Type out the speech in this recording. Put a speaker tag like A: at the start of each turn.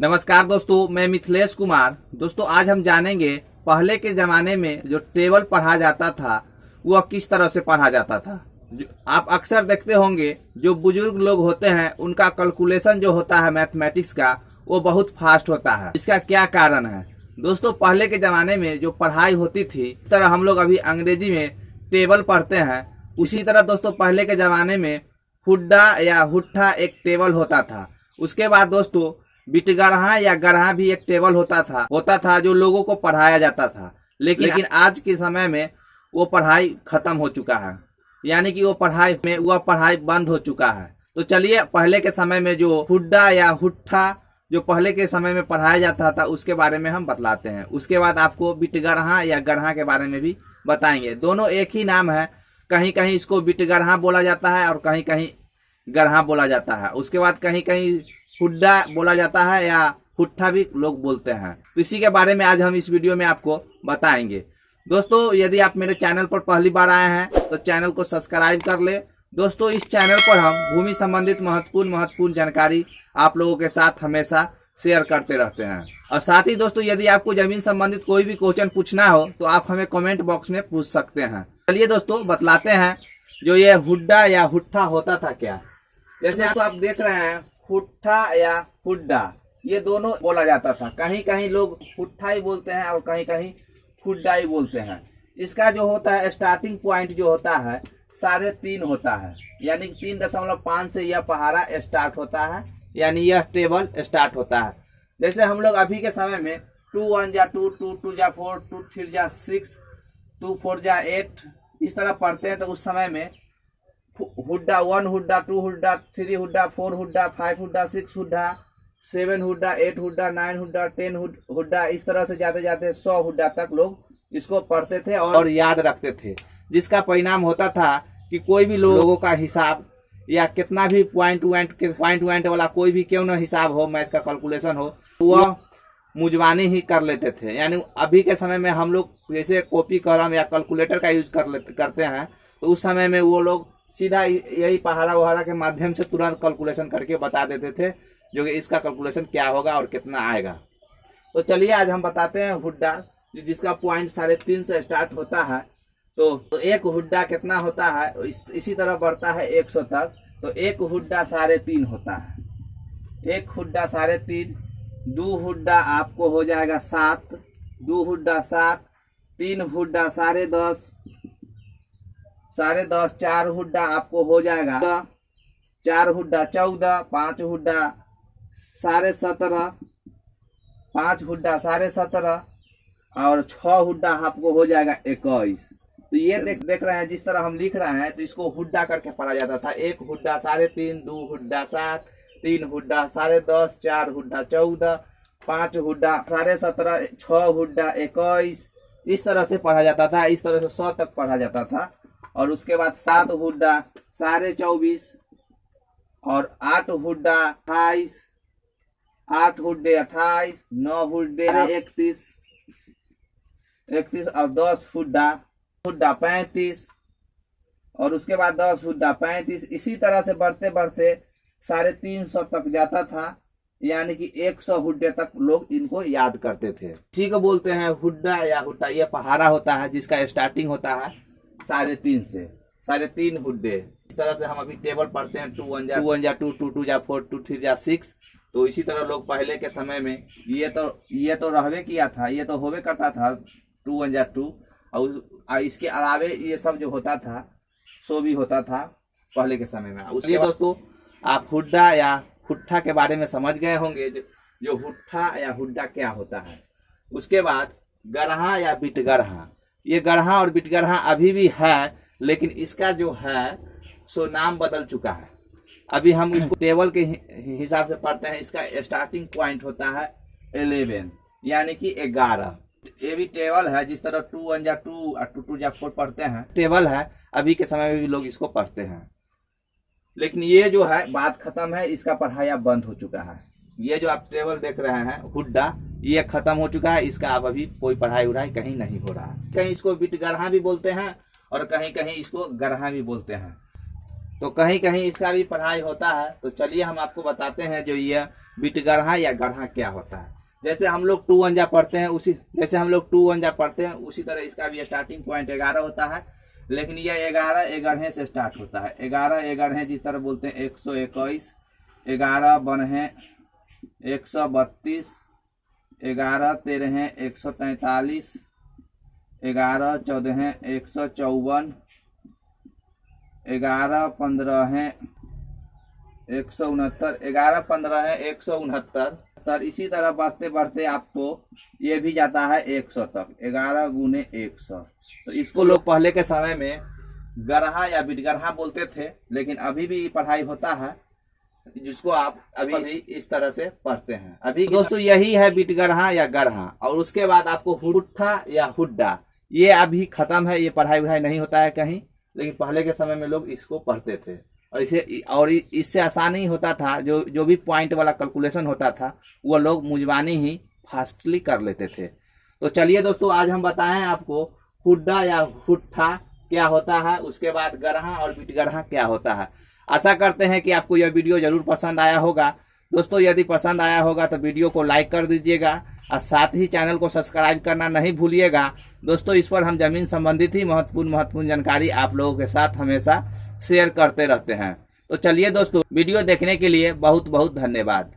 A: नमस्कार दोस्तों, मैं मिथिलेश कुमार। दोस्तों आज हम जानेंगे पहले के जमाने में जो टेबल पढ़ा जाता था वह किस तरह से पढ़ा जाता था। आप अक्सर देखते होंगे जो बुजुर्ग लोग होते हैं उनका कैलकुलेशन जो होता है मैथमेटिक्स का वो बहुत फास्ट होता है। इसका क्या कारण है? दोस्तों पहले के जमाने में जो पढ़ाई होती थी, इस तरह हम लोग अभी अंग्रेजी में टेबल पढ़ते हैं, उसी तरह दोस्तों पहले के जमाने में हुड्डा या हुट्ठा एक टेबल होता था। उसके बाद दोस्तों बिटगरहा या गरहा भी एक टेबल होता था जो लोगों को पढ़ाया जाता था। लेकिन आज के समय में वो पढ़ाई खत्म हो चुका है, यानी कि वो पढ़ाई बंद हो चुका है। तो चलिए पहले के समय में जो हुड्डा या हुट्ठा जो पहले के समय में पढ़ाया जाता था उसके बारे में हम बतलाते हैं। उसके बाद आपको बिटगरहा या गरहा के बारे में भी बताएंगे। दोनों एक ही नाम है, कहीं कहीं इसको बिटगरहा बोला जाता है और कहीं कहीं गरहा बोला जाता है। उसके बाद कहीं कहीं हुड्डा बोला जाता है या हुट्ठा भी लोग बोलते हैं। तो इसी के बारे में आज हम इस वीडियो में आपको बताएंगे। दोस्तों यदि आप मेरे चैनल पर पहली बार आए हैं तो चैनल को सब्सक्राइब कर ले। दोस्तों इस चैनल पर हम भूमि संबंधित महत्वपूर्ण जानकारी आप लोगों के साथ हमेशा शेयर करते रहते हैं। और साथ ही दोस्तों यदि आपको जमीन संबंधित कोई भी क्वेश्चन पूछना हो तो आप हमें कमेंट बॉक्स में पूछ सकते हैं। चलिए दोस्तों बतलाते हैं जो ये हुड्डा या हुट्ठा होता था क्या। जैसे तो आप देख रहे हैं हुट्ठा या हुड्डा, ये दोनों बोला जाता था। कहीं कहीं लोग हुट्ठा ही बोलते हैं और कहीं कहीं हुड्डा ही बोलते हैं। इसका जो होता है स्टार्टिंग पॉइंट जो होता है 3.5 होता है, यानी 3.5 से यह पहाड़ा स्टार्ट होता है, यानी यह टेबल स्टार्ट होता है। जैसे हम लोग अभी के समय में 2 1 जा 2, 2 2 जा 4, 2 3 जा 6, 2 4 जा 8 इस तरह पढ़ते हैं। तो उस समय में हुड्डा 1 हुड्डा 2 हुड्डा 3 हुड्डा 4 हुड्डा 5 हुड्डा 6 हुड्डा 7 हुड्डा 8 हुड्डा 9 हुड्डा 10 हुड्डा इस तरह से जाते जाते 100 हुड्डा तक लोग इसको पढ़ते थे और याद रखते थे। जिसका परिणाम होता था कि कोई भी लोगों का हिसाब या कितना भी पॉइंट वाला कोई भी क्यों ना हिसाब हो, मैथ का कैलकुलेशन हो, वह मुजवानी ही कर लेते थे। यानी अभी के समय में हम लोग जैसे कॉपी कलम या कैलकुलेटर का यूज करते हैं, तो उस समय में वो लोग सीधा यही पहाड़ा वहाड़ा के माध्यम से तुरंत कैलकुलेशन करके बता देते थे जो कि इसका कैलकुलेशन क्या होगा और कितना आएगा। तो चलिए आज हम बताते हैं हुड्डा जिसका पॉइंट 3.5 से स्टार्ट होता है। तो एक हुड्डा कितना होता है, इसी तरह बढ़ता है 100 तक। तो एक हुड्डा 3.5 होता है। एक हुड्डा 3.5, 2 हुड्डा आपको हो जाएगा 7, 2 हुड्डा 7, 3 हुड्डा 10.5, 10.5, 4 हुड्डा आपको हो जाएगा 4 हुड्डा 14, 5 हुड्डा 17.5, 5 हुड्डा 17.5 और 6 हुड्डा आपको हो जाएगा 21। तो ये देख रहे हैं जिस तरह हम लिख रहे हैं, तो इसको हुड्डा करके पढ़ा जाता था। एक हुड्डा 3.5, 2 हुड्डा 7, 3 हुड्डा 10.5, 4 हुड्डा 14, 5 हुड्डा 17.5, 6 हुड्डा 21 इस तरह से पढ़ा जाता था। इस तरह से 100 तक पढ़ा जाता था। और उसके बाद 7 हुड्डा 24.5 और 8 हुड्डा 28, 8 हुड्डे 28, 9 हुड्डे 31 और 10 हुड्डा 35 और उसके बाद 10 हुड्डा 35। इसी तरह से बढ़ते बढ़ते 350 तक जाता था, यानी कि 100 हुड्डे तक लोग इनको याद करते थे। इसी को बोलते हैं हुड्डा या हुट्ठा। यह पहाड़ा होता है जिसका स्टार्टिंग होता है 3.5 से 3.5 हुड्डे। इस तरह से हम अभी टेबल पढ़ते हैं 2 1 जा 2, 2 2 जा 4, 2 3 जा 6। तो इसी तरह लोग पहले के समय में ये तो रहवे किया था, ये तो होवे करता था 2 1 जा 2 और इसके अलावे ये सब जो होता था सो भी होता था पहले के समय में। उसके दोस्तों आप हुड्डा या हुट्ठा के बारे में समझ गए होंगे जो हुट्ठा या हुड्डा क्या होता है। उसके बाद गरहा या बिटगरहा। ये गरहा और बिटगरहा अभी भी है, लेकिन इसका जो है सो नाम बदल चुका है। अभी हम इसको टेबल के हिसाब से पढ़ते हैं। इसका स्टार्टिंग पॉइंट होता है 11, यानी कि 11। ये भी टेबल है जिस तरह 2 1 जा 2 और 2 2 जा 4 पढ़ते हैं, टेबल है। अभी के समय में भी लोग इसको पढ़ते हैं, लेकिन ये जो है बात खत्म है, इसका पढ़ाई अब बंद हो चुका है। ये जो आप टेबल देख रहे हैं हुड्डा, ये खत्म हो चुका है। इसका अब अभी कोई पढ़ाई उढ़ाई कहीं नहीं हो रहा है। कहीं इसको बिटगरहा भी बोलते हैं और कहीं कहीं इसको गरहा भी बोलते हैं। तो कहीं कहीं इसका भी पढ़ाई होता है। तो चलिए हम आपको बताते हैं जो ये बिटगरहा या गरहा क्या होता है। जैसे हम लोग 2 अंजा पढ़ते हैं उसी तरह इसका भी स्टार्टिंग पॉइंट 11 होता है, लेकिन यह 11 एगरहे से स्टार्ट होता है। 11 एगरहे जिस तरह बोलते हैं 121, 11 बनहे 132, 11 13 143, 11 14 154, 11 15 169, 11 15 169। इसी तरह बढ़ते बढ़ते आपको ये भी जाता है 100 तक, 11 गुने 100। तो इसको लोग पहले के समय में गरहा या बिटगरहा बोलते थे, लेकिन अभी भी पढ़ाई होता है जिसको आप अभी भी इस तरह से पढ़ते हैं। अभी दोस्तों यही है बिटगरहा या गरहा। और उसके बाद आपको हुट्ठा या हुड्डा, ये अभी खत्म है, ये पढ़ाई वढ़ाई नहीं होता है कहीं, लेकिन पहले के समय में लोग इसको पढ़ते थे। और इससे आसान ही होता था, जो भी पॉइंट वाला कैलकुलेशन होता था वो लोग मुजबानी ही फास्टली कर लेते थे। तो चलिए दोस्तों, आज हम बताएं आपको हुड्डा या हुट्ठा क्या होता है, उसके बाद गरहा और बिटगरहा क्या होता है। आशा करते हैं कि आपको यह वीडियो जरूर पसंद आया होगा। दोस्तों यदि पसंद आया होगा तो वीडियो को लाइक कर दीजिएगा और साथ ही चैनल को सब्सक्राइब करना नहीं भूलिएगा। दोस्तों इस पर हम जमीन संबंधित ही महत्वपूर्ण जानकारी आप लोगों के साथ हमेशा शेयर करते रहते हैं। तो चलिए दोस्तों, वीडियो देखने के लिए बहुत बहुत धन्यवाद।